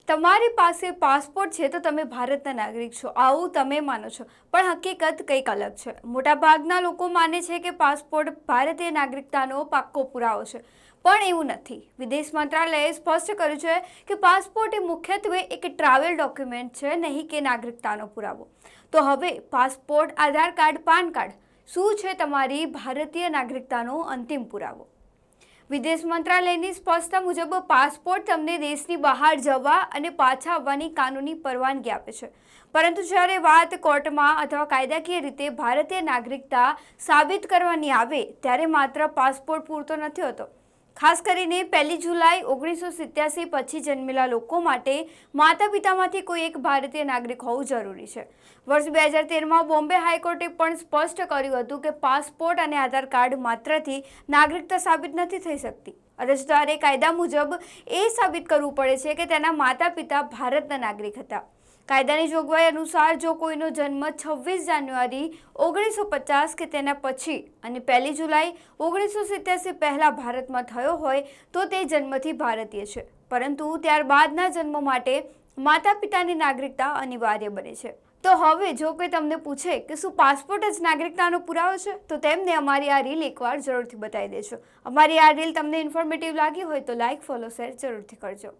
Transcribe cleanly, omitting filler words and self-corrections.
તમારી પાસે પાસપોર્ટ છે તો તમે ભારતના નાગરિક છો, આવું તમે માનો છો, પણ હકીકત કંઈક અલગ છે. મોટાભાગના લોકો માને છે કે પાસપોર્ટ ભારતીય નાગરિકતાનો પાક્કો પુરાવો છે, પણ એવું નથી. વિદેશ મંત્રાલયે સ્પષ્ટ કર્યું છે કે પાસપોર્ટ એ મુખ્યત્વે એક ટ્રાવેલ ડોક્યુમેન્ટ છે, નહીં કે નાગરિકતાનો પુરાવો. તો હવે પાસપોર્ટ, આધાર કાર્ડ, પાન કાર્ડ શું છે તમારી ભારતીય નાગરિકતાનો અંતિમ પુરાવો? વિદેશ મંત્રાલયની સ્પષ્ટતા મુજબ પાસપોર્ટ તમને દેશની બહાર જવા અને પાછા આવવાની કાનૂની પરવાનગી આપે છે, પરંતુ જ્યારે વાત કોર્ટમાં અથવા કાયદાકીય રીતે ભારતીય નાગરિકતા સાબિત કરવાની આવે ત્યારે માત્ર પાસપોર્ટ પૂરતો નથી હોતો. ખાસ કરીને 1 જુલાઈ 1987 પછી જન્મેલા લોકો માટે માતા પિતામાંથી કોઈ એક ભારતીય નાગરિક હોવું જરૂરી છે. વર્ષ 2013માં બોમ્બે હાઈકોર્ટે પણ સ્પષ્ટ કર્યું હતું કે પાસપોર્ટ અને આધાર કાર્ડ માત્રથી નાગરિકતા સાબિત નથી થઈ શકતી. અરજદારે કાયદા મુજબ એ સાબિત કરવું પડે છે કે તેના માતા પિતા ભારતના નાગરિક હતા. કાયદાની જોગવાઈ અનુસાર જો કોઈનો જન્મ 26 જાન્યુઆરી 1950 કે તેના પછી અને 1 જુલાઈ 1987 પહેલા ભારતમાં થયો હોય તો તે જન્મથી ભારતીય છે, પરંતુ ત્યારબાદના જન્મ માટે માતા પિતાની નાગરિકતા અનિવાર્ય બને છે. તો હવે જો કોઈ તમને પૂછે કે શું પાસપોર્ટ જ નાગરિકતાનો પુરાવો છે, તો તેમને અમારી આ રીલ એકવાર જરૂરથી બતાવી દેજો. અમારી આ રીલ તમને ઇન્ફોર્મેટિવ લાગી હોય તો લાઇક, ફોલો, શેર જરૂરથી કરજો.